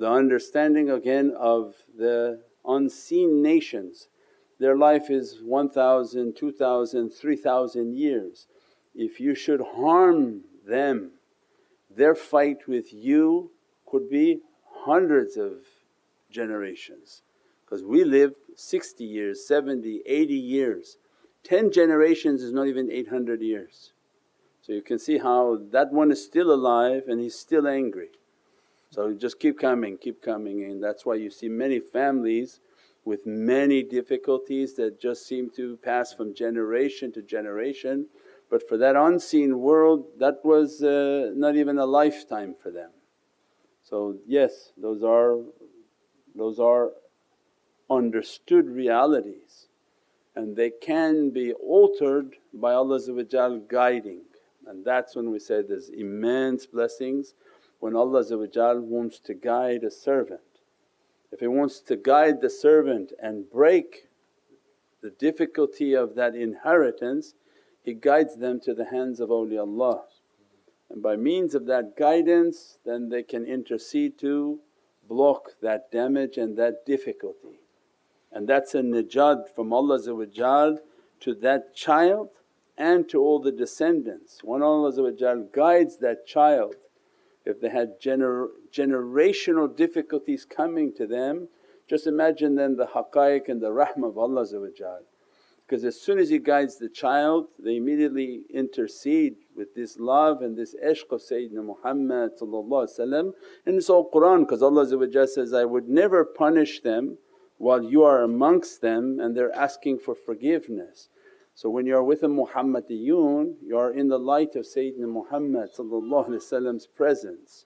the understanding again of the unseen nations. Their life is 1,000, 2,000, 3,000 years. If you should harm them, their fight with you could be hundreds of generations, because we live 60 years, 70, 80 years. 10 generations is not even 800 years. So you can see how that one is still alive and he's still angry. So just keep coming, and that's why you see many families with many difficulties that just seem to pass from generation to generation. But for that unseen world, that was not even a lifetime for them. So yes, those are understood realities, and they can be altered by Allah guiding. And that's when we say there's immense blessings when Allah wants to guide a servant. If He wants to guide the servant and break the difficulty of that inheritance, He guides them to the hands of awliyaullah, and by means of that guidance then they can intercede to block that damage and that difficulty. And that's a najat from Allah to that child and to all the descendants. When Allah guides that child, if they had generational difficulties coming to them, just imagine then the haqqaiq and the rahmah of Allah. Because as soon as He guides the child, they immediately intercede with this love and this ishq of Sayyidina Muhammad. And it's all Qur'an, because Allah says, I would never punish them while you are amongst them and they're asking for forgiveness. So when you are with a Muhammadiyun, you are in the light of Sayyidina Muhammad's presence.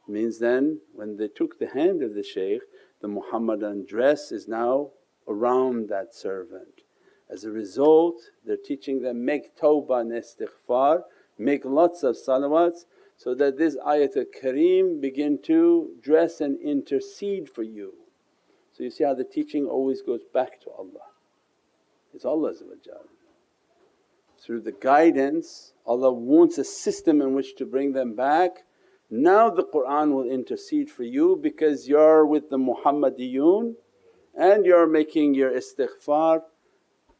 Means then when they took the hand of the shaykh, the Muhammadan dress is now around that servant. As a result, they're teaching them, make tawbah and istighfar, make lots of salawats, so that this ayatul kareem begin to dress and intercede for you. So you see how the teaching always goes back to Allah. It's Allah. Through the guidance, Allah wants a system in which to bring them back. Now the Qur'an will intercede for you because you're with the Muhammadiyun and you're making your istighfar.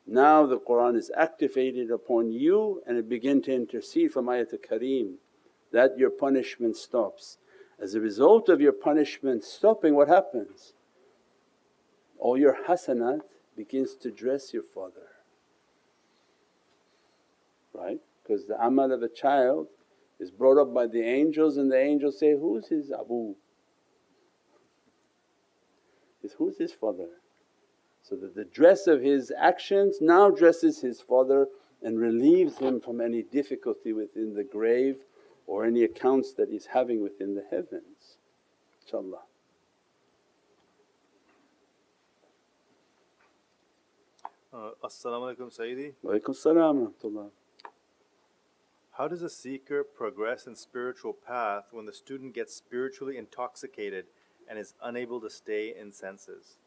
Now the Qur'an is activated upon you and it begin to intercede from ayatul kareem that your punishment stops. As a result of your punishment stopping, what happens? All your hasanat begins to dress your father, right? Because the amal of a child is brought up by the angels and the angels say, who's his Abu? Who's his father? So that the dress of his actions now dresses his father and relieves him from any difficulty within the grave or any accounts that he's having within the heavens, inshaAllah. As-salamu alaykum Sayyidi. Wa alaykum as-salam wa rahmatullah. How does a seeker progress in spiritual path when the student gets spiritually intoxicated and is unable to stay in senses?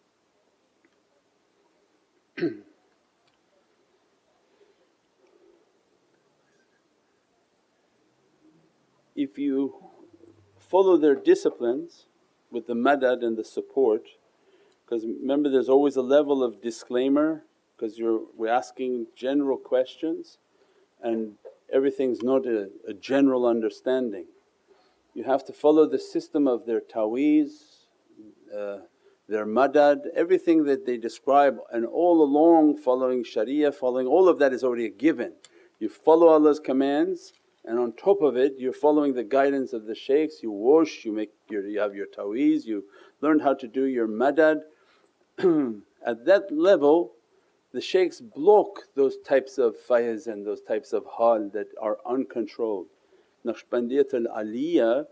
If you follow their disciplines with the madad and the support, because remember there's always a level of disclaimer, because we're asking general questions and everything's not a general understanding. You have to follow the system of their taweez, their madad, everything that they describe, and all along following sharia, following all of that is already a given. You follow Allah's commands and on top of it you're following the guidance of the shaykhs, you wash, you have your taweez, you learn how to do your madad. At that level the shaykhs block those types of fayz and those types of hal that are uncontrolled. Naqshbandiyatul Aliyah,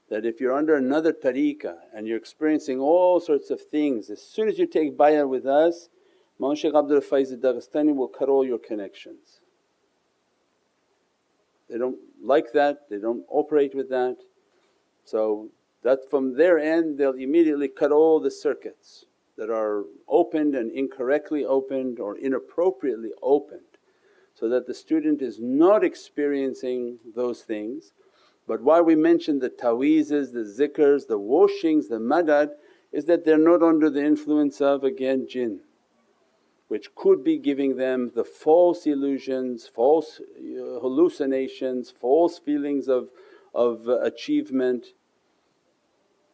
that if you're under another tariqah and you're experiencing all sorts of things, as soon as you take bay'ah with us, Mawlana Shaykh Abdul Faiz al-Daghestani will cut all your connections. They don't like that, they don't operate with that. So that from their end they'll immediately cut all the circuits that are opened and incorrectly opened or inappropriately opened, so that the student is not experiencing those things. But why we mention the ta'weezes, the zikrs, the washings, the madad is that they're not under the influence of again jinn, which could be giving them the false illusions, false hallucinations, false feelings of achievement.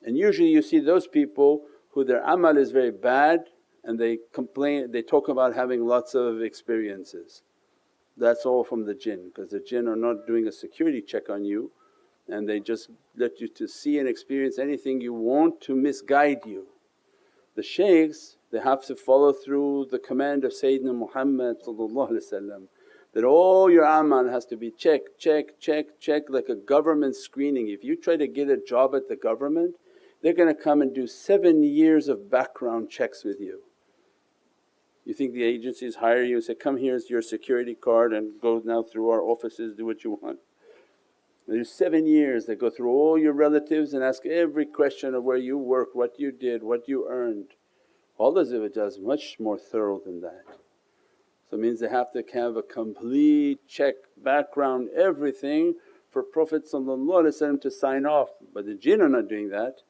And usually you see those people who their amal is very bad and they complain, they talk about having lots of experiences. That's all from the jinn, because the jinn are not doing a security check on you and they just let you to see and experience anything you want to misguide you. The shaykhs, they have to follow through the command of Sayyidina Muhammad that all your amal has to be check, like a government screening. If you try to get a job at the government, they're going to come and do 7 years of background checks with you. You think the agencies hire you and say, come here's your security card and go now through our offices, do what you want. There's 7 years, they go through all your relatives and ask every question of where you worked, what you did, what you earned. Allah is much more thorough than that. So it means they have to have a complete check, background, everything for Prophet to sign off. But the jinn are not doing that.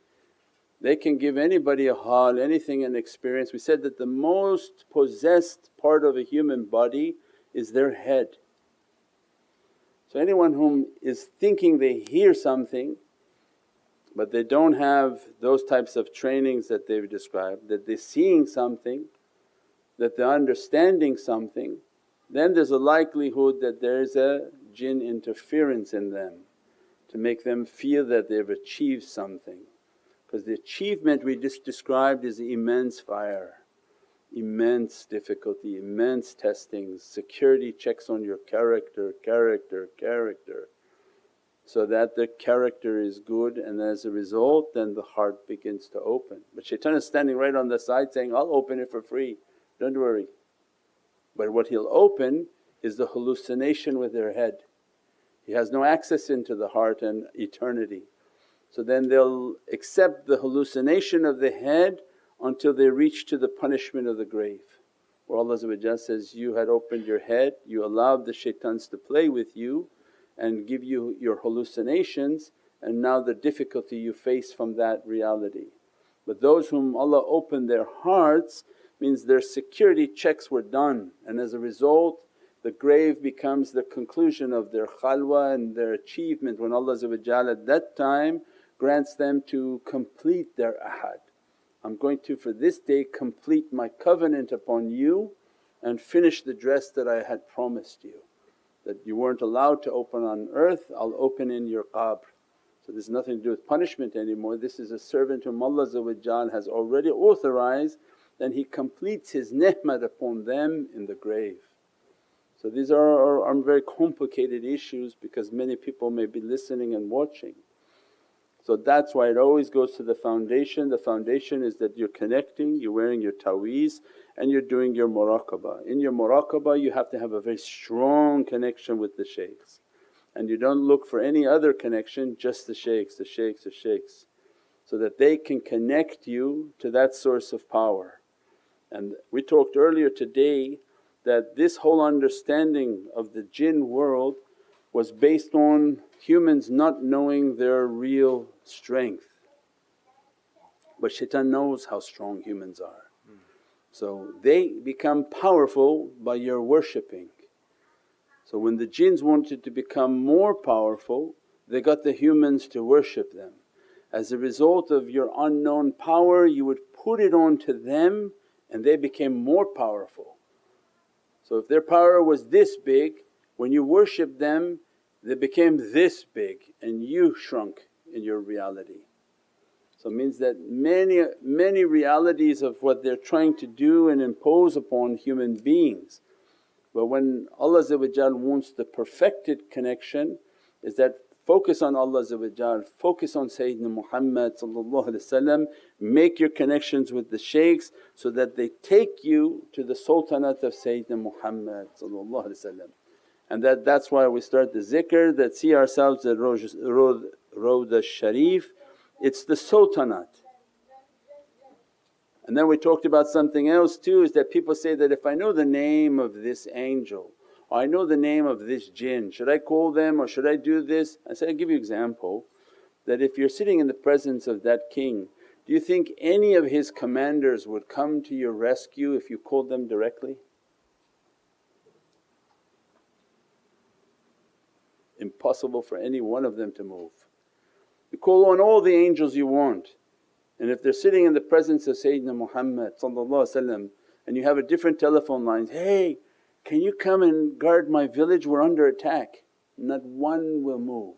They can give anybody a hal, anything an experience. We said that the most possessed part of a human body is their head. So anyone whom is thinking they hear something but they don't have those types of trainings that they've described, that they're seeing something, that they're understanding something, then there's a likelihood that there's a jinn interference in them to make them feel that they've achieved something. Because the achievement we just described is immense fire, immense difficulty, immense testings, security checks on your character, so that the character is good, and as a result then the heart begins to open. But shaitan is standing right on the side saying, I'll open it for free, don't worry. But what he'll open is the hallucination with their head. He has no access into the heart and eternity. So then they'll accept the hallucination of the head until they reach to the punishment of the grave. Where Allah says, you had opened your head, you allowed the shaitans to play with you and give you your hallucinations, and now the difficulty you face from that reality. But those whom Allah opened their hearts means their security checks were done, and as a result the grave becomes the conclusion of their khalwa and their achievement, when Allah at that time grants them to complete their ahad. I'm going to for this day complete my covenant upon you and finish the dress that I had promised you. That you weren't allowed to open on earth, I'll open in your qabr. So this has nothing to do with punishment anymore, this is a servant whom Allah has already authorized, then He completes His ni'mat upon them in the grave. So these are very complicated issues because many people may be listening and watching. So that's why it always goes to the foundation. The foundation is that you're connecting, you're wearing your ta'weez and you're doing your muraqabah. In your muraqabah you have to have a very strong connection with the shaykhs, and you don't look for any other connection, just the shaykhs, so that they can connect you to that source of power. And we talked earlier today that this whole understanding of the jinn world was based on humans not knowing their real strength. But shaitan knows how strong humans are. So they become powerful by your worshipping. So when the jinns wanted to become more powerful, they got the humans to worship them. As a result of your unknown power, you would put it onto them and they became more powerful. So if their power was this big, when you worship them they became this big and you shrunk in your reality. So it means that many realities of what they're trying to do and impose upon human beings. But when Allah wants the perfected connection is that focus on Allah, focus on Sayyidina Muhammad, make your connections with the shaykhs so that they take you to the sultanate of Sayyidina Muhammad. And that's why we start the zikr, that see ourselves at Rawda Sharif, it's the sultanate. And then we talked about something else too, is that people say that if I know the name of this angel I know the name of this jinn, should I call them or should I do this? I said, I'll give you an example that if you're sitting in the presence of that king, do you think any of his commanders would come to your rescue if you called them directly? Impossible for any one of them to move. You call on all the angels you want, and if they're sitting in the presence of Sayyidina Muhammad and you have a different telephone line, hey, can you come and guard my village, we're under attack. Not one will move.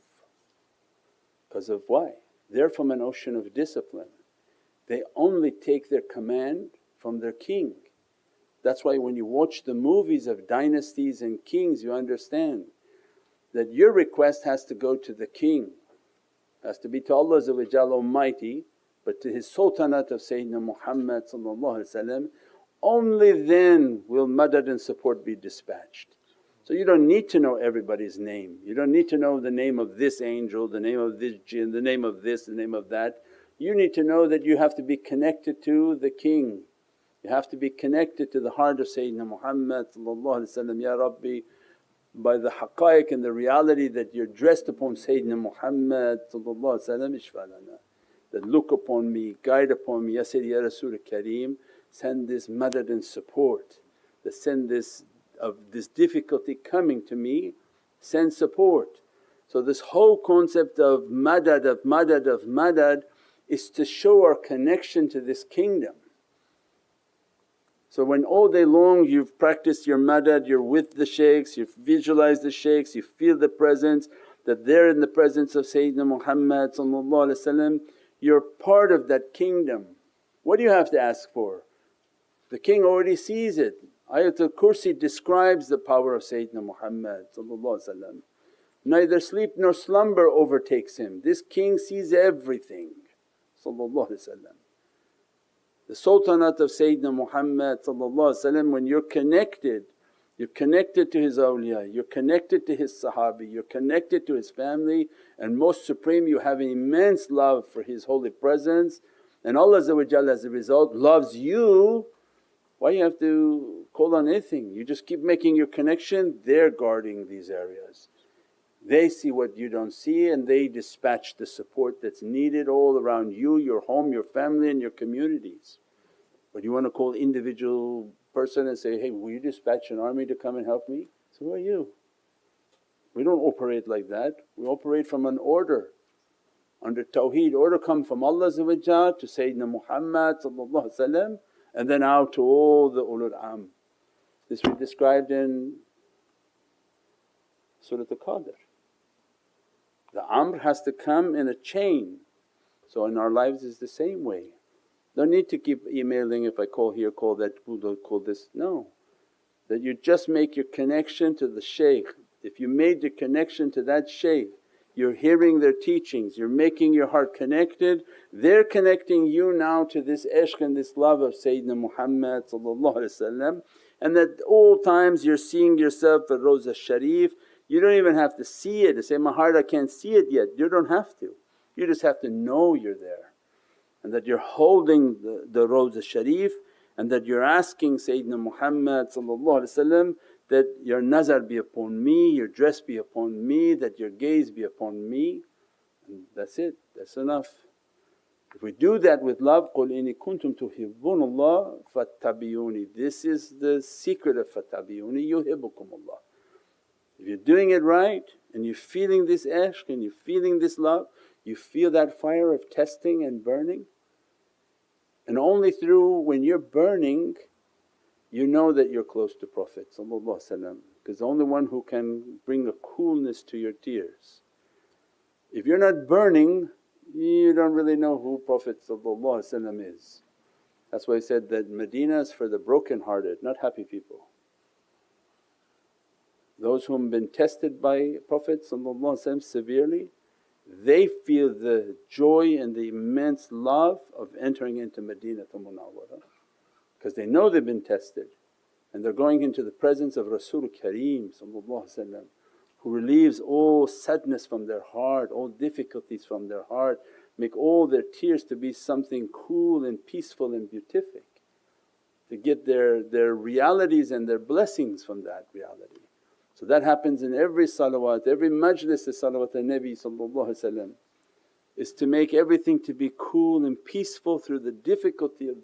Because of why? They're from an ocean of discipline. They only take their command from their king. That's why when you watch the movies of dynasties and kings, you understand that your request has to go to the king, has to be to Allah Almighty, but to His Sultanate of Sayyidina Muhammad, only then will madad and support be dispatched. So you don't need to know everybody's name, you don't need to know the name of this angel, the name of this jinn, the name of this, the name of that. You need to know that you have to be connected to the king, you have to be connected to the heart of Sayyidina Muhammad, Ya Rabbi, by the haqqaiq and the reality that you're dressed upon Sayyidina Muhammad ishfa lana, that look upon me, guide upon me, Ya Sayyidi Ya Rasul Kareem, send this madad and support, that send this of this difficulty coming to me, send support. So this whole concept of madad is to show our connection to this kingdom. So when all day long you've practiced your madad, you're with the shaykhs, you've visualized the shaykhs, you feel the presence, that they're in the presence of Sayyidina Muhammad, you're part of that kingdom. What do you have to ask for? The king already sees it. Ayatul Kursi describes the power of Sayyidina Muhammad. Neither sleep nor slumber overtakes him, this king sees everything. The Sultanate of Sayyidina Muhammad, when you're connected to his awliya, you're connected to his sahabi, you're connected to his family, and most supreme you have an immense love for his holy presence, and Allah as a result loves you. Why you have to call on anything? You just keep making your connection, they're guarding these areas. They see what you don't see and they dispatch the support that's needed all around you, your home, your family and your communities. But you want to call individual person and say, hey, will you dispatch an army to come and help me? So who are you? We don't operate like that, we operate from an order. Under tawheed, order come from Allah to Sayyidina Muhammad and then out to all the ulul am. This we described in Surat Al-Qadr. The amr has to come in a chain. So in our lives is the same way. Don't need to keep emailing, if I call here, call that, call this, no. That you just make your connection to the shaykh. If you made your connection to that shaykh, you're hearing their teachings, you're making your heart connected, they're connecting you now to this ishq and this love of Sayyidina Muhammad, and at all times you're seeing yourself at Rawza Sharif. You don't even have to see it, to say, my heart I can't see it yet, you don't have to. You just have to know you're there and that you're holding the Rawza Sharif, and that you're asking Sayyidina Muhammad that your nazar be upon me, your dress be upon me, that your gaze be upon me, and that's it, that's enough. If we do that with love, قُلْ إِنِ كُنْتُمْ تُحِبُّونَ اللَّهَ فَاتَّبِعُونِي. This is the secret of فَاتَّبِعُونِي يُحِبُّكُمُ اللَّهُ. If you're doing it right and you're feeling this ishq and you're feeling this love, you feel that fire of testing and burning, and only through when you're burning you know that you're close to Prophet because the only one who can bring a coolness to your tears. If you're not burning, you don't really know who Prophet is. That's why he said that Medina is for the broken hearted, not happy people. Those whom been tested by Prophet severely, they feel the joy and the immense love of entering into Madinatul Munawwarah, because they know they've been tested and they're going into the presence of Rasul Kareem who relieves all sadness from their heart, all difficulties from their heart, make all their tears to be something cool and peaceful and beatific, to get their realities and their blessings from that reality. So that happens in every salawat, every majlis of salawat al-Nabi is to make everything to be cool and peaceful through the difficulty of